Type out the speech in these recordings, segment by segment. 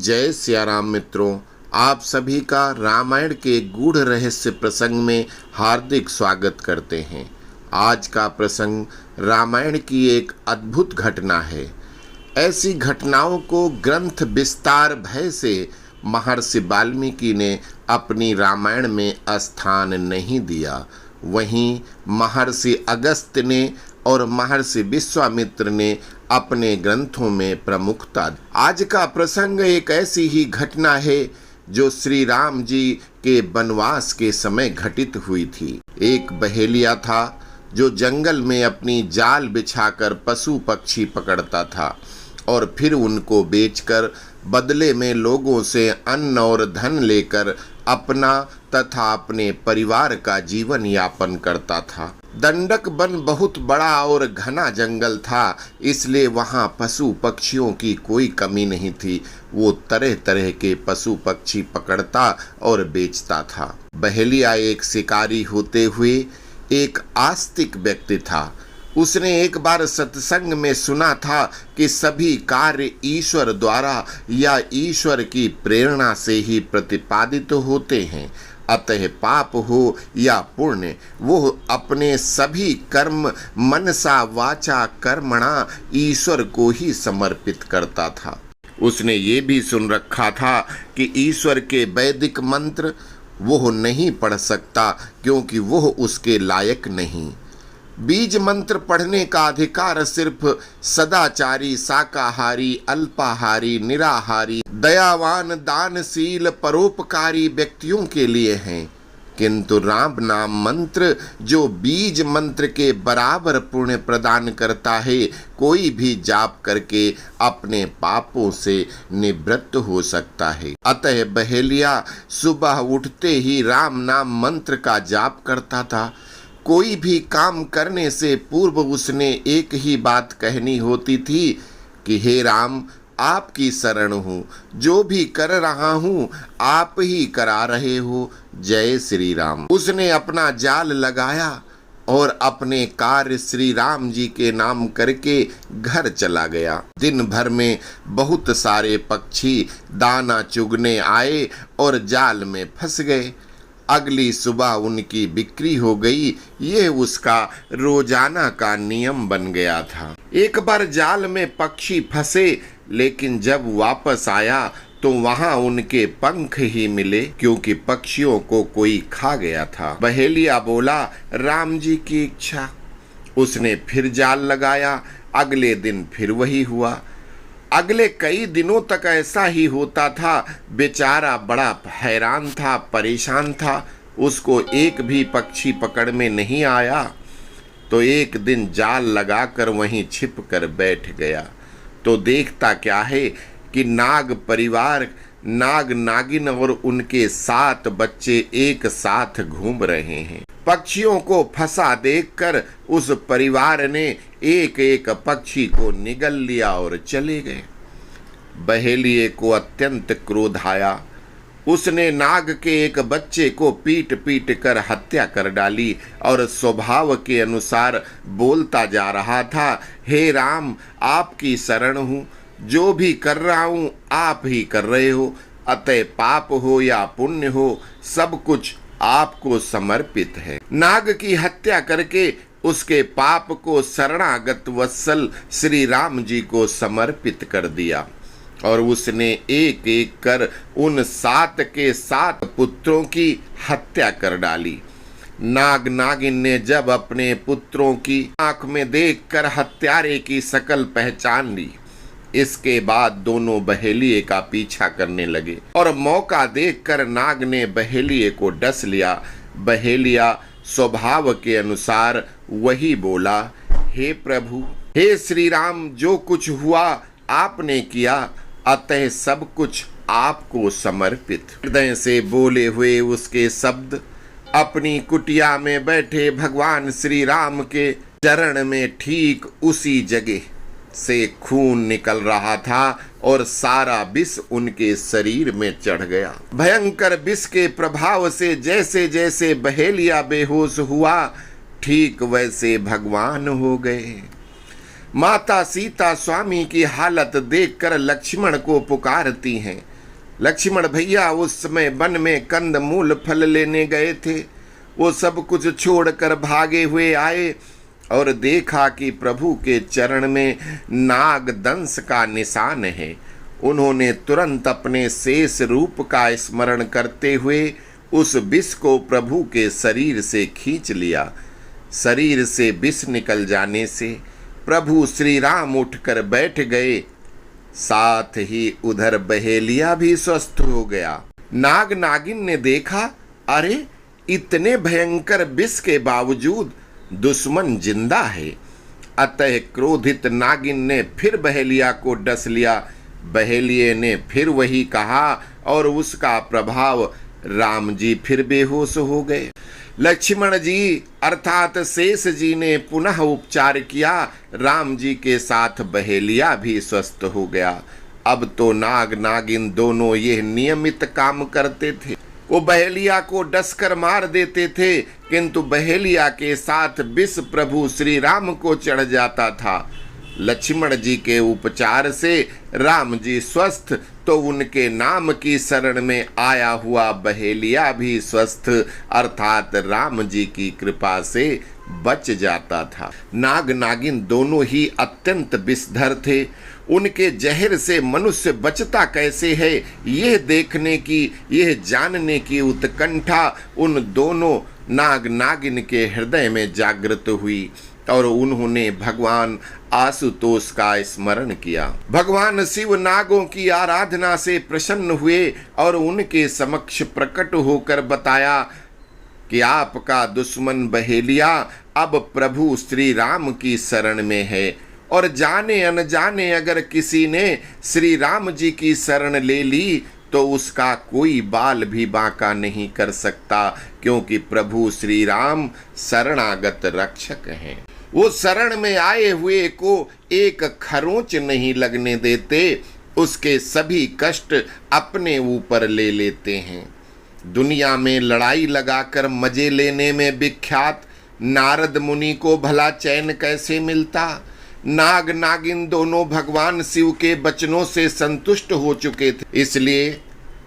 जय सिया राम मित्रों, आप सभी का रामायण के गूढ़ रहस्य प्रसंग में हार्दिक स्वागत करते हैं। आज का प्रसंग रामायण की एक अद्भुत घटना है। ऐसी घटनाओं को ग्रंथ विस्तार भय से महर्षि वाल्मीकि ने अपनी रामायण में स्थान नहीं दिया। वहीं महर्षि अगस्त्य ने और महर्षि विश्वामित्र ने अपने ग्रंथों में प्रमुखता। आज का प्रसंग एक ऐसी ही घटना है जो श्री राम जी के वनवास के समय घटित हुई थी। एक बहेलिया था जो जंगल में अपनी जाल बिछाकर पशु पक्षी पकड़ता था और फिर उनको बेचकर बदले में लोगों से अन्न और धन लेकर अपना तथा अपने परिवार का जीवन यापन करता था। दंडक वन बहुत बड़ा और घना जंगल था, इसलिए वहाँ पशु पक्षियों की कोई कमी नहीं थी। वो तरह तरह के पशु पक्षी पकड़ता और बेचता था। बहेलिया एक शिकारी होते हुए एक आस्तिक व्यक्ति था। उसने एक बार सत्संग में सुना था कि सभी कार्य ईश्वर द्वारा या ईश्वर की प्रेरणा से ही प्रतिपादित होते हैं। अतः पाप हो या पुण्य, वो अपने सभी कर्म मनसा वाचा कर्मणा ईश्वर को ही समर्पित करता था। उसने ये भी सुन रखा था कि ईश्वर के वैदिक मंत्र वो नहीं पढ़ सकता क्योंकि वो उसके लायक नहीं। बीज मंत्र पढ़ने का अधिकार सिर्फ सदाचारी, शाकाहारी, अल्पाहारी, निराहारी, दयावान, दानशील, परोपकारी व्यक्तियों के लिए हैं। किंतु राम नाम मंत्र जो बीज मंत्र के बराबर पुण्य प्रदान करता है, कोई भी जाप करके अपने पापों से निवृत्त हो सकता है। अतः बहेलिया सुबह उठते ही राम नाम मंत्र का जाप करता था। कोई भी काम करने से पूर्व उसने एक ही बात कहनी होती थी कि हे राम, आपकी शरण हूँ, जो भी कर रहा हूँ आप ही करा रहे हो। जय श्री राम। उसने अपना जाल लगाया और अपने कार्य श्री राम जी के नाम करके घर चला गया। दिन भर में बहुत सारे पक्षी दाना चुगने आए और जाल में फंस गए। अगली सुबह उनकी बिक्री हो गई। ये उसका रोजाना का नियम बन गया था। एक बार जाल में पक्षी फंसे, लेकिन जब वापस आया तो वहां उनके पंख ही मिले क्योंकि पक्षियों को कोई खा गया था। बहेलिया बोला, राम जी की इच्छा। उसने फिर जाल लगाया। अगले दिन फिर वही हुआ। अगले कई दिनों तक ऐसा ही होता था। बेचारा बड़ा हैरान था, परेशान था। उसको एक भी पक्षी पकड़ में नहीं आया। तो एक दिन जाल लगाकर वहीं छिप कर बैठ गया तो देखता क्या है कि नाग परिवार, नाग नागिन और उनके 7 बच्चे एक साथ घूम रहे हैं। पक्षियों को फंसा देखकर उस परिवार ने एक एक पक्षी को निगल लिया और चले गए। बहेलिये को अत्यंत क्रोध आया। उसने नाग के एक बच्चे को पीट पीट कर हत्या कर डाली और स्वभाव के अनुसार बोलता जा रहा था, हे राम, आपकी शरण हूँ, जो भी कर रहा हूँ आप ही कर रहे हो। अतः पाप हो या पुण्य हो, सब कुछ आपको समर्पित है। नाग की हत्या करके उसके पाप को शरणागत वत्सल श्री राम जी को समर्पित कर दिया और उसने एक एक कर उन 7 के 7 पुत्रों की हत्या कर डाली। नाग नागिन ने जब अपने पुत्रों की आंख में देखकर हत्यारे की शकल पहचान ली, इसके बाद दोनों बहेलिये का पीछा करने लगे और मौका देखकर नाग ने बहेलिये को डस लिया। बहेलिया स्वभाव के अनुसार वही बोला, हे प्रभु, हे श्री राम, जो कुछ हुआ आपने किया, अतः सब कुछ आपको समर्पित। हृदय से बोले हुए उसके शब्द अपनी कुटिया में बैठे भगवान श्री राम के चरण में ठीक उसी जगह से खून निकल रहा था और सारा विष उनके शरीर में चढ़ गया। भयंकर विष के प्रभाव से जैसे जैसे बहेलिया बेहोश हुआ, ठीक वैसे भगवान हो गए। माता सीता स्वामी की हालत देखकर लक्ष्मण को पुकारती हैं, लक्ष्मण भैया उस समय वन में कंद मूल फल लेने गए थे। वो सब कुछ छोड़कर भागे हुए आए और देखा कि प्रभु के चरण में नाग दंश का निशान है। उन्होंने तुरंत अपने शेष रूप का स्मरण करते हुए उस विष को प्रभु के शरीर से खींच लिया। शरीर से विष निकल जाने से प्रभु श्री राम उठकर बैठ गए। साथ ही उधर बहेलिया भी स्वस्थ हो गया। नाग नागिन ने देखा, अरे इतने भयंकर विष के बावजूद दुश्मन जिंदा है। अतः क्रोधित नागिन ने फिर बहेलिया को डस लिया। बहेलिये ने फिर वही कहा और उसका प्रभाव राम जी फिर बेहोश हो गए। लक्ष्मण जी अर्थात शेष जी ने पुनः उपचार किया। राम जी के साथ बहेलिया भी स्वस्थ हो गया। अब तो नाग नागिन दोनों ये नियमित काम करते थे। वो बहेलिया को डसकर मार देते थे, किंतु बहेलिया के साथ विष प्रभु श्री राम को चढ़ जाता था। लक्ष्मण जी के उपचार से राम जी स्वस्थ तो उनके नाम की शरण में आया हुआ बहेलिया भी स्वस्थ अर्थात राम जी की कृपा से बच जाता था। नाग नागिन दोनों ही अत्यंत विषधर थे। उनके जहर से मनुष्य बचता कैसे है, यह देखने की, यह जानने की उत्कंठा उन दोनों नाग नागिन के हृदय में जागृत हुई और उन्होंने भगवान आशुतोष का स्मरण किया। भगवान शिव नागों की आराधना से प्रसन्न हुए और उनके समक्ष प्रकट होकर बताया कि आपका दुश्मन बहेलिया अब प्रभु श्री राम की शरण में है और जाने अनजाने अगर किसी ने श्री राम जी की शरण ले ली तो उसका कोई बाल भी बांका नहीं कर सकता, क्योंकि प्रभु श्री राम शरणागत रक्षक हैं। वो शरण में आए हुए को एक खरोंच नहीं लगने देते, उसके सभी कष्ट अपने ऊपर ले लेते हैं। दुनिया में लड़ाई लगाकर मजे लेने में विख्यात नारद मुनि को भला चैन कैसे मिलता। नाग नागिन दोनों भगवान शिव के वचनों से संतुष्ट हो चुके थे, इसलिए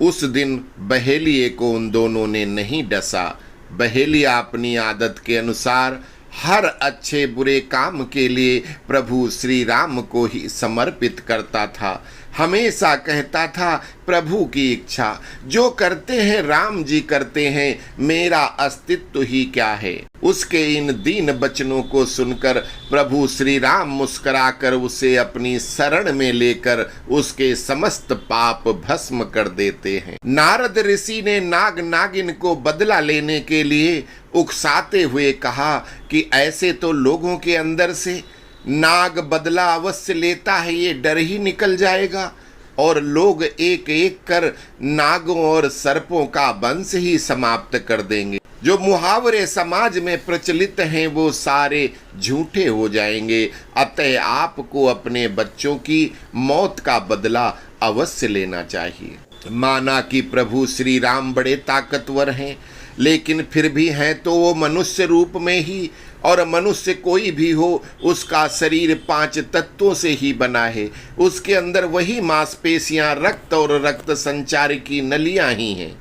उस दिन बहेलिये को उन दोनों ने नहीं डसा। बहेलिया अपनी आदत के अनुसार हर अच्छे बुरे काम के लिए प्रभु श्री राम को ही समर्पित करता था। हमेशा कहता था, प्रभु की इच्छा जो करते हैं राम जी करते हैं, मेरा अस्तित्व ही क्या है। उसके इन दीन वचनों को सुनकर प्रभु श्री राम मुस्कुराकर उसे अपनी शरण में लेकर उसके समस्त पाप भस्म कर देते हैं। नारद ऋषि ने नाग नागिन को बदला लेने के लिए उकसाते हुए कहा कि ऐसे तो लोगों के अंदर से नाग बदला अवश्य लेता है, ये डर ही निकल जाएगा और लोग एक एक कर नागों और सर्पों का वंश ही समाप्त कर देंगे। जो मुहावरे समाज में प्रचलित हैं वो सारे झूठे हो जाएंगे। अतः आपको अपने बच्चों की मौत का बदला अवश्य लेना चाहिए। माना कि प्रभु श्री राम बड़े ताकतवर हैं, लेकिन फिर भी हैं तो वो मनुष्य रूप में ही, और मनुष्य कोई भी हो उसका शरीर 5 तत्वों से ही बना है। उसके अंदर वही मांसपेशियां, रक्त और रक्त संचार की नलियां ही हैं।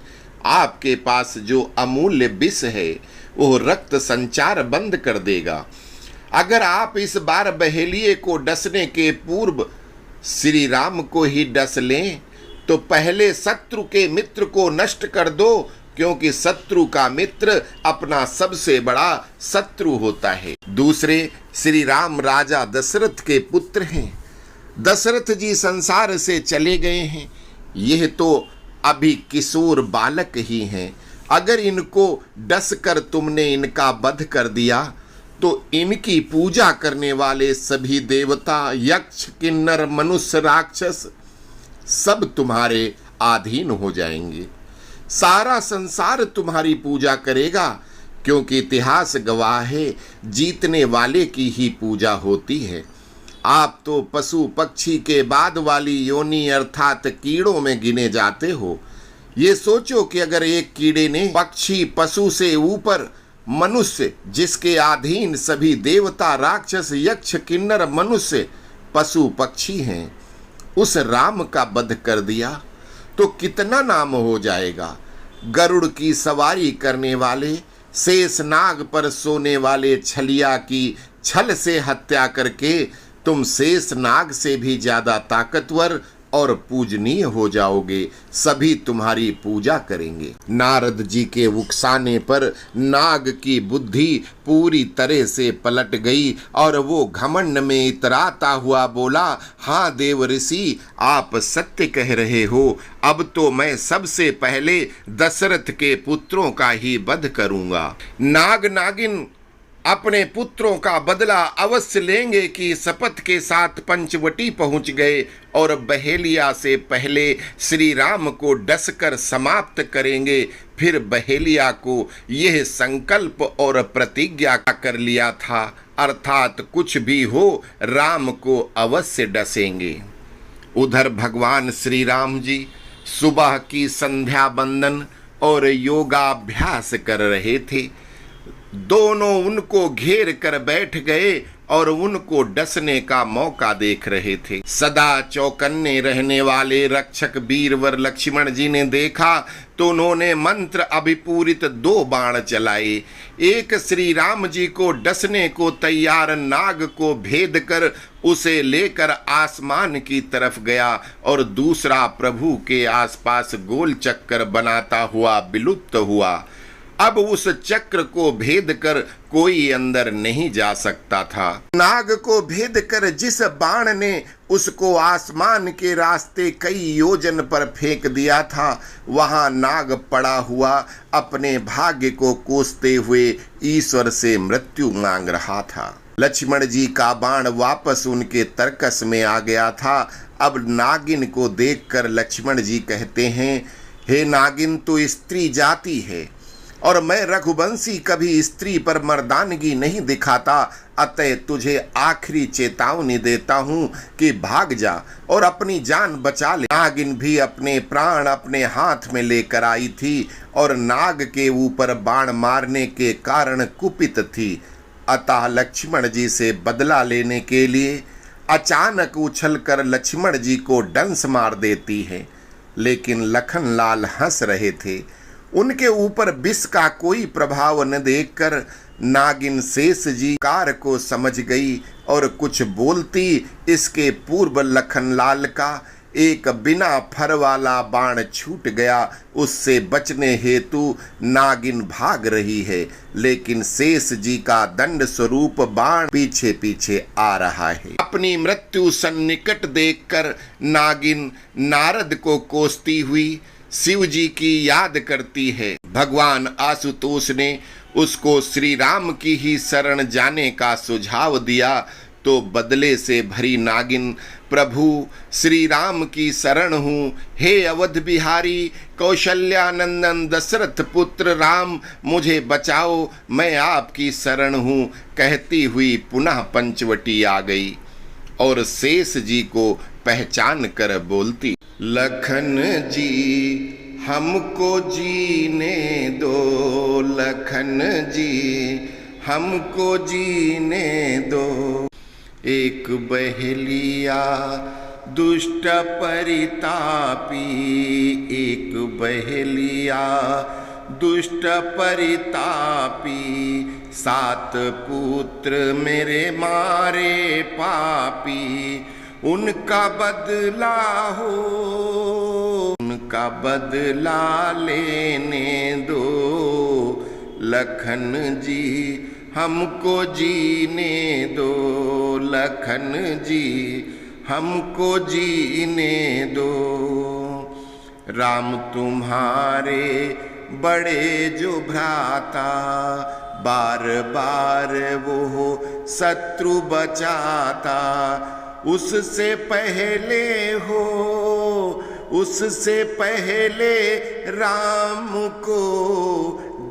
आपके पास जो अमूल्य विष है वो रक्त संचार बंद कर देगा। अगर आप इस बार बहेलिये को डसने के पूर्व श्री राम को ही डस लें तो पहले शत्रु के मित्र को नष्ट कर दो, क्योंकि शत्रु का मित्र अपना सबसे बड़ा शत्रु होता है। दूसरे श्री राम राजा दशरथ के पुत्र हैं। दशरथ जी संसार से चले गए हैं। यह तो अभी किशोर बालक ही हैं। अगर इनको डस कर तुमने इनका वध कर दिया तो इनकी पूजा करने वाले सभी देवता, यक्ष, किन्नर, मनुष्य, राक्षस सब तुम्हारे अधीन हो जाएंगे। सारा संसार तुम्हारी पूजा करेगा, क्योंकि इतिहास गवाह है जीतने वाले की ही पूजा होती है। आप तो पशु पक्षी के बाद वाली योनि अर्थात कीड़ों में गिने जाते हो। ये सोचो कि अगर एक कीड़े ने पक्षी पशु से ऊपर मनुष्य, जिसके अधीन सभी देवता, राक्षस, यक्ष, किन्नर, मनुष्य, पशु पक्षी हैं, उस राम का वध कर दिया तो कितना नाम हो जाएगा। गरुड़ की सवारी करने वाले, शेष नाग पर सोने वाले छलिया की छल से हत्या करके तुम शेष नाग से भी ज्यादा ताकतवर और पूजनीय हो जाओगे। सभी तुम्हारी पूजा करेंगे। नारद जी के उकसाने पर नाग की बुद्धि पूरी तरह से पलट गई और वो घमंड में इतराता हुआ बोला, हाँ देव ऋषि, आप सत्य कह रहे हो। अब तो मैं सबसे पहले दशरथ के पुत्रों का ही वध करूंगा। नाग नागिन अपने पुत्रों का बदला अवश्य लेंगे कि शपथ के साथ पंचवटी पहुंच गए और बहेलिया से पहले श्री राम को डसकर समाप्त करेंगे। फिर बहेलिया को यह संकल्प और प्रतिज्ञा कर लिया था, अर्थात कुछ भी हो राम को अवश्य डसेंगे। उधर भगवान श्री राम जी सुबह की संध्या बंदन और योगाभ्यास कर रहे थे। दोनों उनको घेर कर बैठ गए और उनको डसने का मौका देख रहे थे। सदा चौकन्ने रहने वाले रक्षक वीरवर लक्ष्मण जी ने देखा तो उन्होंने मंत्र अभिपूरित 2 बाण चलाए। एक श्री राम जी को डसने को तैयार नाग को भेद कर उसे लेकर आसमान की तरफ गया और दूसरा प्रभु के आसपास गोल चक्कर बनाता हुआ विलुप्त हुआ। अब उस चक्र को भेद कर कोई अंदर नहीं जा सकता था। नाग को भेद कर जिस बाण ने उसको आसमान के रास्ते कई योजन पर फेंक दिया था, वहां नाग पड़ा हुआ अपने भाग्य को कोसते हुए ईश्वर से मृत्यु मांग रहा था। लक्ष्मण जी का बाण वापस उनके तरकस में आ गया था। अब नागिन को देखकर लक्ष्मण जी कहते हैं, हे नागिन, तू स्त्री जाति है और मैं रघुवंशी कभी स्त्री पर मर्दानगी नहीं दिखाता, अतः तुझे आखिरी चेतावनी देता हूँ कि भाग जा और अपनी जान बचा ले। नागिन भी अपने प्राण अपने हाथ में लेकर आई थी और नाग के ऊपर बाण मारने के कारण कुपित थी। अतः लक्ष्मण जी से बदला लेने के लिए अचानक उछलकर लक्ष्मण जी को डंस मार देती है। लेकिन लखनलाल हंस रहे थे। उनके ऊपर विष का कोई प्रभाव न देखकर नागिन शेष जी कार को समझ गई और कुछ बोलती इसके पूर्व लखनलाल का एक बिना फर वाला बाण छूट गया। उससे बचने हेतु नागिन भाग रही है, लेकिन शेष जी का दंड स्वरूप बाण पीछे पीछे आ रहा है। अपनी मृत्यु सन्निकट देखकर नागिन नारद को कोसती हुई शिव जी की याद करती है। भगवान आशुतोष ने उसको श्री राम की ही शरण जाने का सुझाव दिया तो बदले से भरी नागिन, प्रभु श्री राम की शरण हूँ, हे अवध बिहारी कौशल्यानंदन दशरथ पुत्र राम, मुझे बचाओ, मैं आपकी शरण हूँ, कहती हुई पुनः पंचवटी आ गई और शेष जी को पहचान कर बोलती, लखन जी हमको जीने दो, लखन जी हमको जीने दो। एक बहेलिया दुष्ट परितापी, एक बहेलिया दुष्ट परितापी, 7 पुत्र मेरे मारे पापी, उनका बदला हो, उनका बदला लेने दो, लखन जी हमको जीने दो, लखन जी हमको जीने दो। राम तुम्हारे बड़े जो भ्राता, बार बार वो शत्रु बचाता, उससे पहले हो, उससे पहले राम को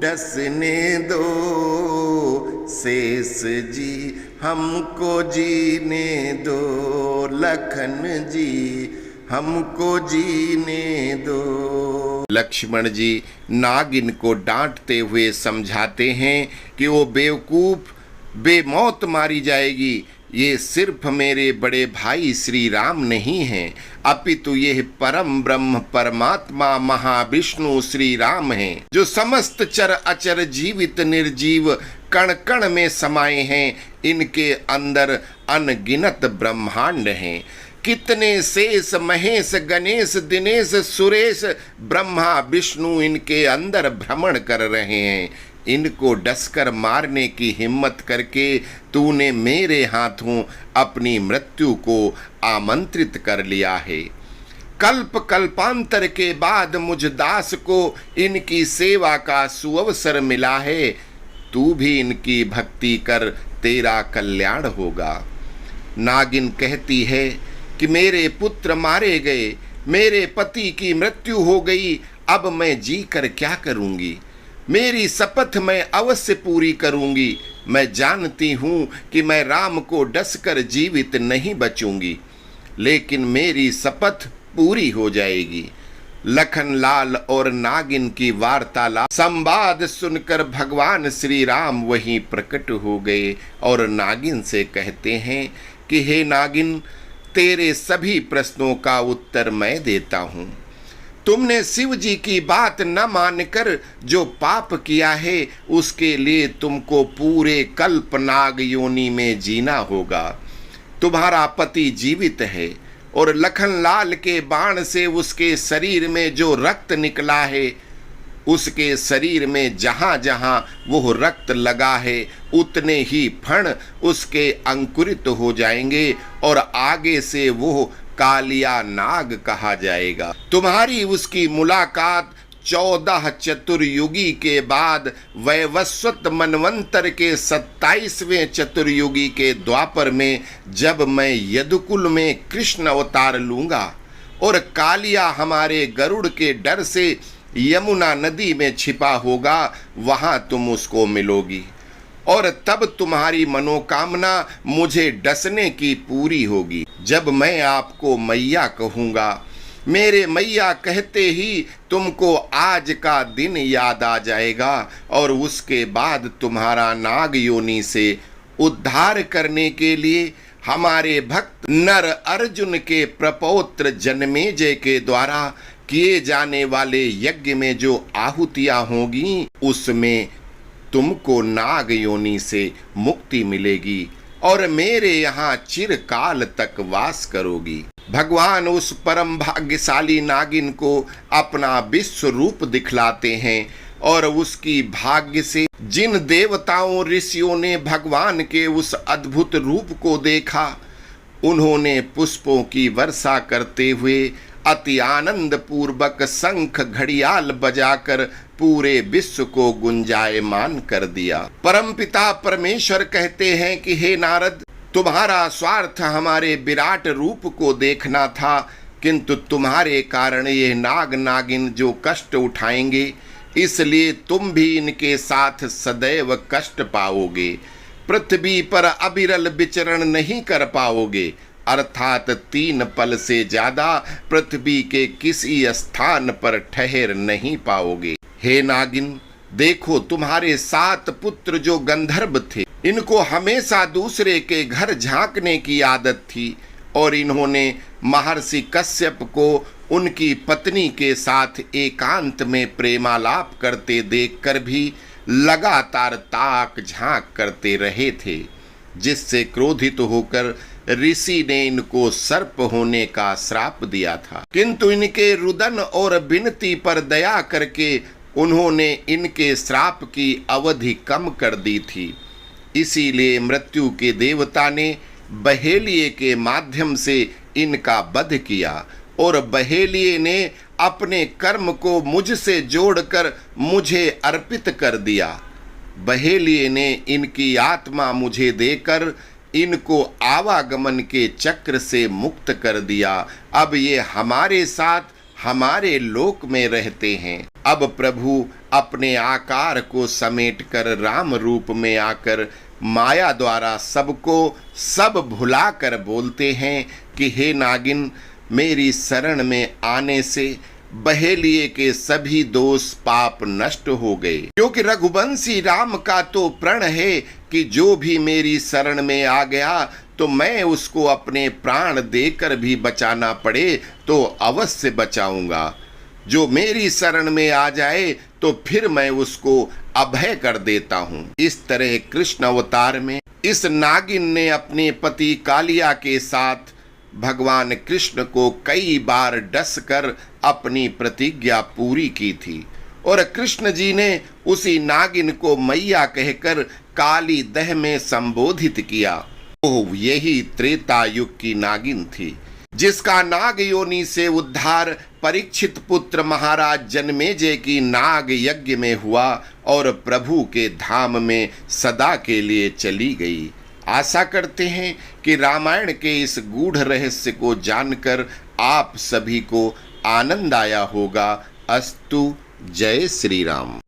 डसने दो, शेष जी हमको जीने दो, लखन जी हमको जीने दो। लक्ष्मण जी नागिन को डांटते हुए समझाते हैं कि वो बेवकूफ बेमौत मारी जाएगी, ये सिर्फ मेरे बड़े भाई श्री राम नहीं हैं, अपितु ये परम ब्रह्म परमात्मा महाविष्णु श्री राम हैं, जो समस्त चर अचर जीवित निर्जीव कण कण में समाये हैं। इनके अंदर अनगिनत ब्रह्मांड हैं। कितने शेष महेश गणेश दिनेश सुरेश ब्रह्मा विष्णु इनके अंदर भ्रमण कर रहे हैं। इनको डसकर मारने की हिम्मत करके तूने मेरे हाथों अपनी मृत्यु को आमंत्रित कर लिया है। कल्प कल्पांतर के बाद मुझ दास को इनकी सेवा का सुअवसर मिला है। तू भी इनकी भक्ति कर, तेरा कल्याण होगा। नागिन कहती है कि मेरे पुत्र मारे गए, मेरे पति की मृत्यु हो गई, अब मैं जी कर क्या करूंगी? मेरी शपथ मैं अवश्य पूरी करूंगी। मैं जानती हूं कि मैं राम को डसकर जीवित नहीं बचूंगी, लेकिन मेरी शपथ पूरी हो जाएगी। लखनलाल और नागिन की वार्तालाप संवाद सुनकर भगवान श्री राम वहीं प्रकट हो गए और नागिन से कहते हैं कि हे नागिन, तेरे सभी प्रश्नों का उत्तर मैं देता हूं। तुमने शिव जी की बात न मानकर जो पाप किया है, उसके लिए तुमको पूरे कल्प नाग योनि में जीना होगा। तुम्हारा पति जीवित है और लखनलाल के बाण से उसके शरीर में जो रक्त निकला है, उसके शरीर में जहां जहां वो रक्त लगा है, उतने ही फण उसके अंकुरित हो जाएंगे और आगे से वो कालिया नाग कहा जाएगा। तुम्हारी उसकी मुलाकात 14 चतुर्युगी के बाद वैवस्वत मनवंतर के 27वें चतुर्युगी के द्वापर में, जब मैं यदुकुल में कृष्ण अवतार लूंगा और कालिया हमारे गरुड़ के डर से यमुना नदी में छिपा होगा, वहां तुम उसको मिलोगी और तब तुम्हारी मनोकामना मुझे डसने की पूरी होगी। जब मैं आपको मैया कहूँगा, मेरे मैया कहते ही तुमको आज का दिन याद आ जाएगा और उसके बाद तुम्हारा नाग योनि से उद्धार करने के लिए हमारे भक्त नर अर्जुन के प्रपौत्र जन्मेजय के द्वारा किए जाने वाले यज्ञ में जो आहुतियां होगी, उसमें तुमको नाग योनि से मुक्ति मिलेगी और मेरे यहाँ चिरकाल तक वास करोगी। भगवान उस परम भाग्यशाली नागिन को अपना विश्व रूप दिखलाते हैं और उसकी भाग्य से जिन देवताओं ऋषियों ने भगवान के उस अद्भुत रूप को देखा, उन्होंने पुष्पों की वर्षा करते हुए अति आनंद पूर्वक शंख घड़ियाल बजाकर पूरे विश्व को गुंजायमान कर दिया। परमपिता परमेश्वर कहते हैं कि हे नारद, तुम्हारा स्वार्थ हमारे विराट रूप को देखना था, किंतु तुम्हारे कारण ये नाग नागिन जो कष्ट उठाएंगे, इसलिए तुम भी इनके साथ सदैव कष्ट पाओगे। पृथ्वी पर अविरल विचरण नहीं कर पाओगे, अर्थात 3 पल से ज्यादा पृथ्वी के किसी स्थान पर ठहर नहीं पाओगे। हे नागिन, देखो तुम्हारे 7 पुत्र जो गंधर्व थे, इनको हमेशा दूसरे के घर झांकने की आदत थी और इन्होंने महर्षि कश्यप को उनकी पत्नी के साथ एकांत में प्रेमालाप करते देखकर भी लगातार ताक झांक करते रहे थे, जिससे क्रोधित होकर ऋषि ने इनको सर्प होने का श्राप दिया था। किंतु इनके रुदन और विनती पर दया करके उन्होंने इनके श्राप की अवधि कम कर दी थी। इसीलिए मृत्यु के देवता ने बहेलिये के माध्यम से इनका वध किया और बहेलिये ने अपने कर्म को मुझसे जोड़कर मुझे अर्पित कर दिया। बहेलिये ने इनकी आत्मा मुझे देकर इनको आवागमन के चक्र से मुक्त कर दिया। अब ये हमारे साथ हमारे लोक में रहते हैं। अब प्रभु अपने आकार को समेटकर राम रूप में आकर माया द्वारा सबको सब भुलाकर बोलते हैं कि हे नागिन, मेरी शरण में आने से बहेलिए के सभी दोष पाप नष्ट हो गए। क्योंकि रघुवंशी राम का तो प्रण है कि जो भी मेरी शरण में आ गया तो मैं उसको अपने प्राण देकर भी बचाना पड़े तो अवश्य बचाऊंगा। जो मेरी शरण में आ जाए तो फिर मैं उसको अभय कर देता हूँ। इस तरह कृष्ण अवतार में इस नागिन ने अपने पति कालिया के साथ भगवान कृष्ण को कई बार डसकर अपनी प्रतिज्ञा पूरी की थी और कृष्ण जी ने उसी नागिन को मैया कहकर काली दह में संबोधित किया। ओह, यही त्रेता युग की नागिन थी जिसका नाग योनि से उद्धार परीक्षित पुत्र महाराज जन्मेजय की नाग यज्ञ में हुआ और प्रभु के धाम में सदा के लिए चली गई। आशा करते हैं कि रामायण के इस गूढ़ रहस्य को जानकर आप सभी को आनंद आया होगा। अस्तु। जय श्री राम।